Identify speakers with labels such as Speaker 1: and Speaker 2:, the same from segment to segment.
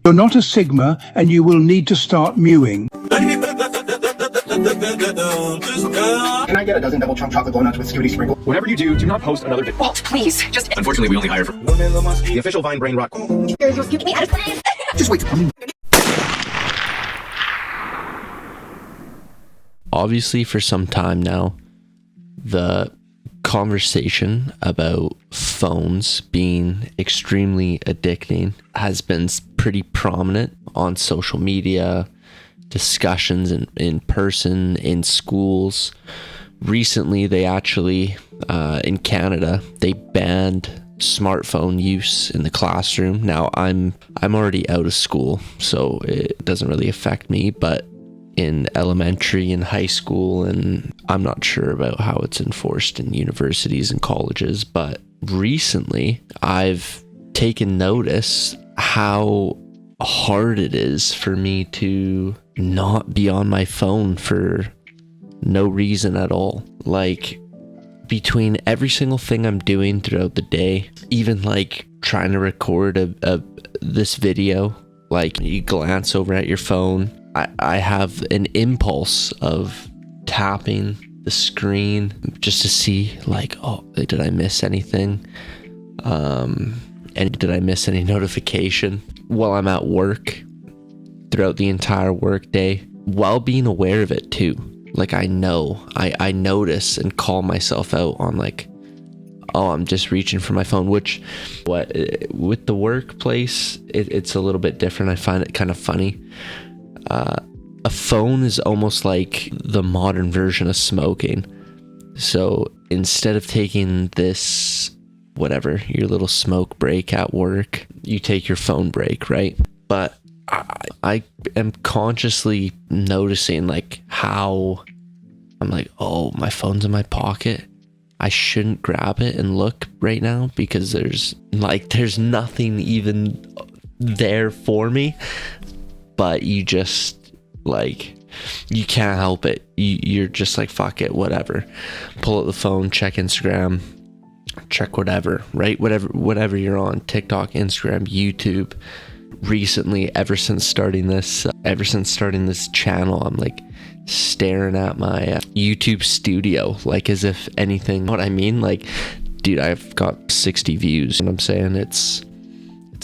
Speaker 1: You're not a Sigma, and you will need to start mewing.
Speaker 2: Can I get a dozen double chunk chocolate donuts with Scooty sprinkle?
Speaker 3: Whatever you do, do not post another video.
Speaker 4: Walt, please, just...
Speaker 3: Unfortunately, we only hire for...
Speaker 2: The official Vine Brain Rock.
Speaker 4: Get me out of place.
Speaker 2: Just wait.
Speaker 5: Obviously, for some time now, the conversation about phones being extremely addicting has been pretty prominent on social media, discussions in person, in schools. Recently, they actually, in Canada, they banned smartphone use in the classroom. Now, I'm already out of school, so it doesn't really affect me, but in elementary and high school, and I'm not sure about how it's enforced in universities and colleges, but recently I've taken notice how hard it is for me to not be on my phone for no reason at all. Like, between every single thing I'm doing throughout the day, even like trying to record this video, like you glance over at your phone, I have an impulse of tapping the screen just to see like, oh, did I miss anything? And did I miss any notification while I'm at work throughout the entire work day, while being aware of it too. Like I notice and call myself out on like, oh, I'm just reaching for my phone, which with the workplace, it's a little bit different. I find it kind of funny. A phone is almost like the modern version of smoking. So instead of taking this, whatever, your little smoke break at work, you take your phone break, right? But I am consciously noticing like how I'm like, oh, my phone's in my pocket. I shouldn't grab it and look right now because there's nothing even there for me. But you just like, you can't help it. You're just like, fuck it, whatever. Pull out the phone, check Instagram, check whatever, right? Whatever you're on, TikTok, Instagram, YouTube. Recently, ever since starting this channel, I'm like staring at my YouTube studio, like as if anything, what I mean? Like, dude, I've got 60 views, and I'm saying it's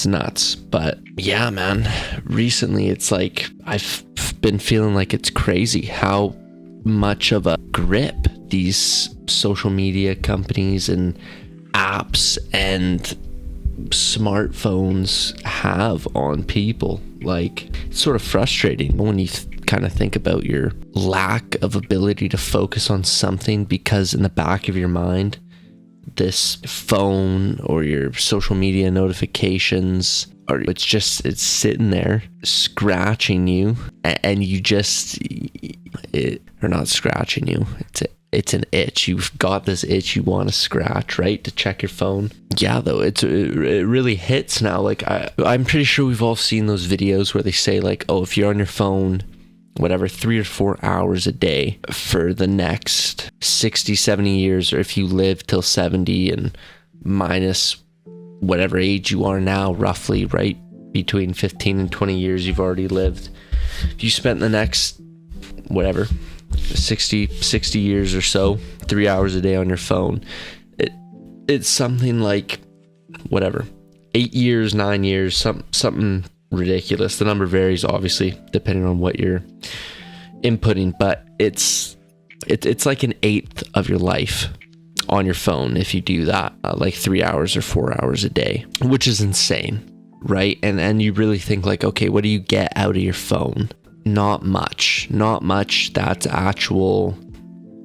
Speaker 5: nuts. But yeah, man, recently it's like I've been feeling like it's crazy how much of a grip these social media companies and apps and smartphones have on people. Like, it's sort of frustrating when you kind of think about your lack of ability to focus on something because in the back of your mind, this phone or your social media notifications, or it's sitting there scratching you, and you just, or not scratching you, it's an itch. You've got this itch you want to scratch, right? To check your phone. Yeah, though, it really hits now. Like, I'm pretty sure we've all seen those videos where they say like, oh, if you're on your phone, whatever, 3 or 4 hours a day for the next 60, 70 years, or if you live till 70 and minus whatever age you are now, roughly, right? Between 15 and 20 years you've already lived. If you spent the next, whatever, 60 years or so, 3 hours a day on your phone, it's something like, whatever, 8 years, 9 years, something ridiculous. The number varies, obviously, depending on what you're inputting, but it's like an eighth of your life on your phone if you do that, like 3 hours or 4 hours a day, which is insane, right? And you really think like, okay, what do you get out of your phone? Not much that's actual,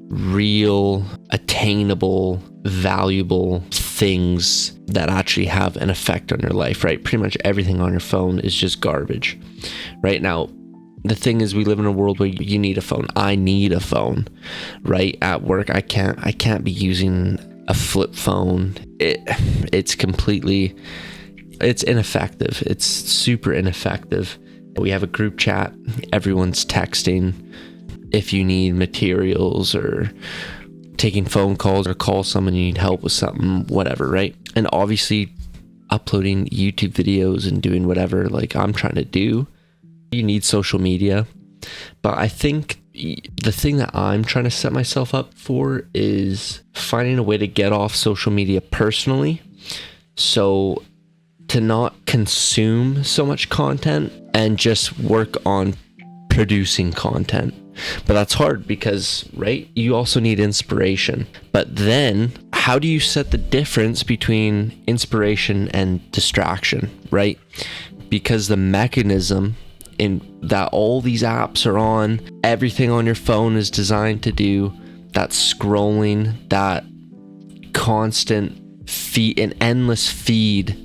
Speaker 5: real, attainable, valuable things that actually have an effect on your life, right? Pretty much everything on your phone is just garbage. Right now, the thing is, we live in a world where you need a phone. I need a phone, right? At work, I can't be using a flip phone. It's ineffective. It's super ineffective. We have a group chat. Everyone's texting. If you need materials or taking phone calls or call someone you need help with something, whatever, right? And obviously, uploading YouTube videos and doing whatever like I'm trying to do, you need social media. But I think the thing that I'm trying to set myself up for is finding a way to get off social media personally. So to not consume so much content and just work on producing content. But that's hard because, right, you also need inspiration. But then how do you set the difference between inspiration and distraction, right? Because the mechanism in that all these apps are on, everything on your phone is designed to do that scrolling, that constant feed, an endless feed,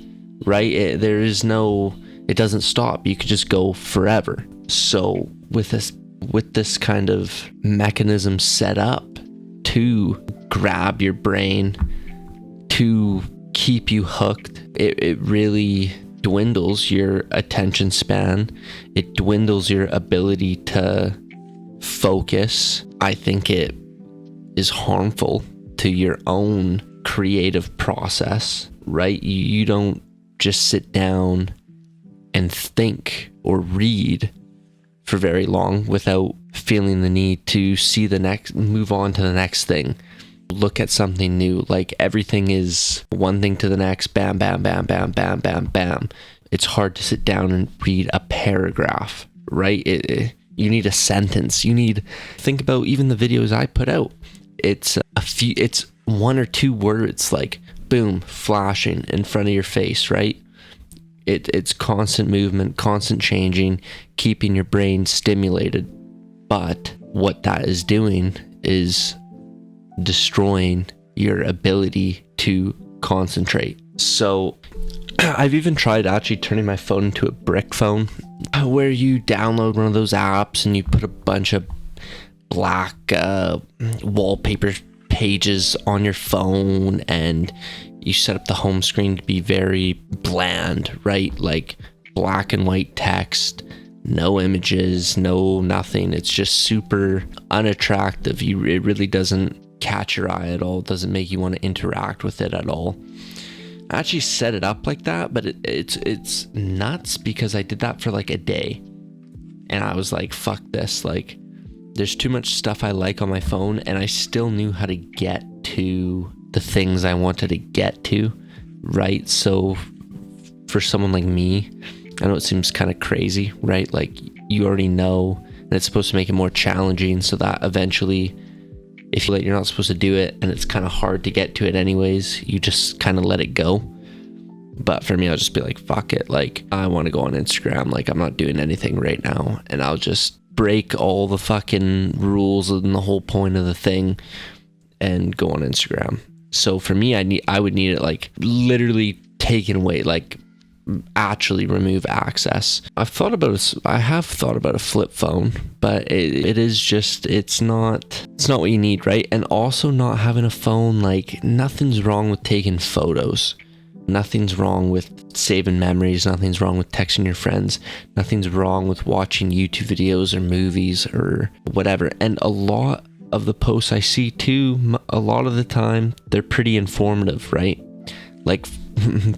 Speaker 5: right? It doesn't stop. You could just go forever. So with this kind of mechanism set up to grab your brain, to keep you hooked, it really dwindles your attention span. It dwindles your ability to focus. I think it is harmful to your own creative process, right? You don't just sit down and think or read for very long without feeling the need to move on to the next thing, look at something new. Like everything is one thing to the next, bam, bam, bam, bam, bam, bam, bam. It's hard to sit down and read a paragraph, right? You need a sentence. Think about even the videos I put out. It's one or two words, like boom, flashing in front of your face, right? It's constant movement, constant changing, keeping your brain stimulated. But what that is doing is destroying your ability to concentrate. So I've even tried actually turning my phone into a brick phone, where you download one of those apps and you put a bunch of black wallpaper pages on your phone, and you set up the home screen to be very bland, right? Like black and white text, no images, no nothing. It's just super unattractive. It really doesn't catch your eye at all. It doesn't make you want to interact with it at all. I actually set it up like that, but it's nuts because I did that for like a day and I was like, fuck this. Like there's too much stuff I like on my phone, and I still knew how to get to the things I wanted to get to, right? So for someone like me, I know it seems kind of crazy, right? Like you already know, and it's supposed to make it more challenging so that eventually if you you're not supposed to do it and it's kind of hard to get to it anyways, you just kind of let it go. But for me, I'll just be like, fuck it. Like I want to go on Instagram. Like I'm not doing anything right now, and I'll just break all the fucking rules and the whole point of the thing and go on Instagram. So for me, I would need it like literally taken away, like actually remove access. I have thought about a flip phone, but it's not what you need, right? And also not having a phone, like nothing's wrong with taking photos. Nothing's wrong with saving memories. Nothing's wrong with texting your friends. Nothing's wrong with watching YouTube videos or movies or whatever. And a lot of the posts I see too, a lot of the time, they're pretty informative, right? Like,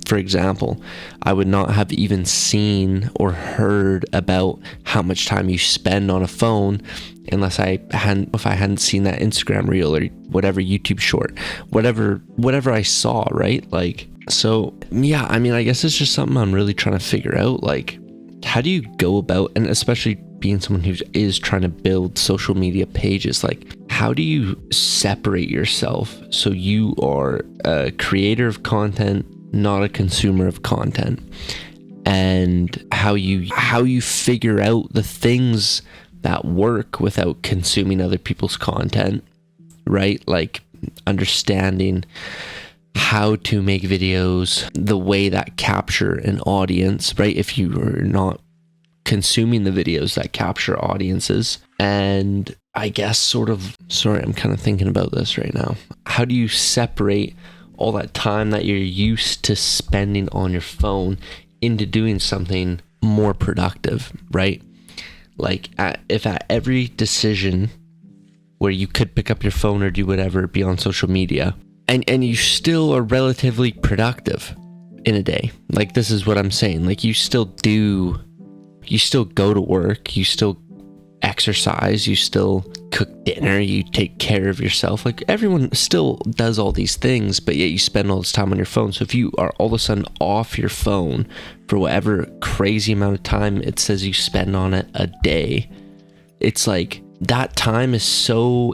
Speaker 5: for example, I would not have even seen or heard about how much time you spend on a phone unless if I hadn't seen that Instagram reel or whatever YouTube short, whatever I saw, right? Like, so yeah, I mean, I guess it's just something I'm really trying to figure out. Like, how do you go about, and especially being someone who is trying to build social media pages, like how do you separate yourself so you are a creator of content, not a consumer of content, and how you figure out the things that work without consuming other people's content, right? Like understanding how to make videos the way that capture an audience, right? If you are not consuming the videos that capture audiences. And I guess sorry, I'm kind of thinking about this right now. How do you separate all that time that you're used to spending on your phone into doing something more productive, right? Like if at every decision where you could pick up your phone or do whatever, be on social media, and you still are relatively productive in a day. Like, this is what I'm saying. Like, you still go to work, you still exercise, you still cook dinner, you take care of yourself. Like, everyone still does all these things, but yet you spend all this time on your phone. So if you are all of a sudden off your phone for whatever crazy amount of time it says you spend on it a day, it's like that time is so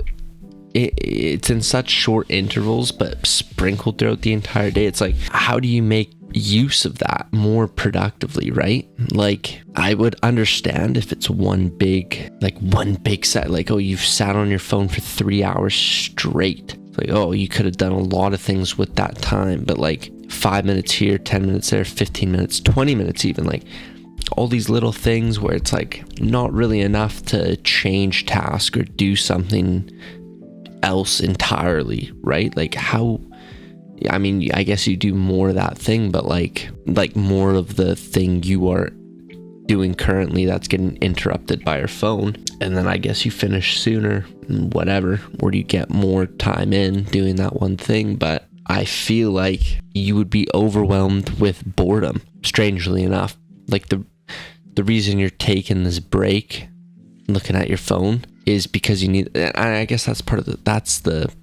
Speaker 5: it's in such short intervals but sprinkled throughout the entire day. It's like, how do you make use of that more productively, right? Like, I would understand if it's one big set, like, oh, you've sat on your phone for 3 hours straight. It's like, oh, you could have done a lot of things with that time, but like 5 minutes here, 10 minutes there, 15 minutes, 20 minutes even, like all these little things where it's like not really enough to change task or do something else entirely, right? Like, how, I mean, I guess you do more of that thing, but like more of the thing you are doing currently that's getting interrupted by your phone, and then I guess you finish sooner, whatever, or you get more time in doing that one thing. But I feel like you would be overwhelmed with boredom, strangely enough. Like, the reason you're taking this break looking at your phone is because you need, I guess that's part of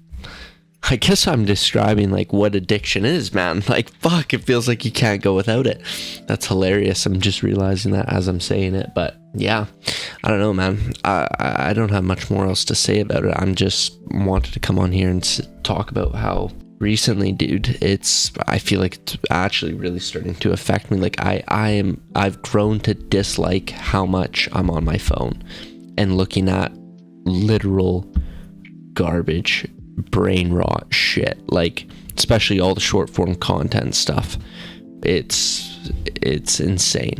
Speaker 5: I guess I'm describing like what addiction is, man. Like, fuck, it feels like you can't go without it. That's hilarious. I'm just realizing that as I'm saying it. But yeah, I don't know, man. I don't have much more else to say about it. I'm just wanted to come on here and talk about how recently, dude, I feel like it's actually really starting to affect me. Like, I've grown to dislike how much I'm on my phone and looking at literal garbage, brain rot shit, like especially all the short form content stuff. It's insane.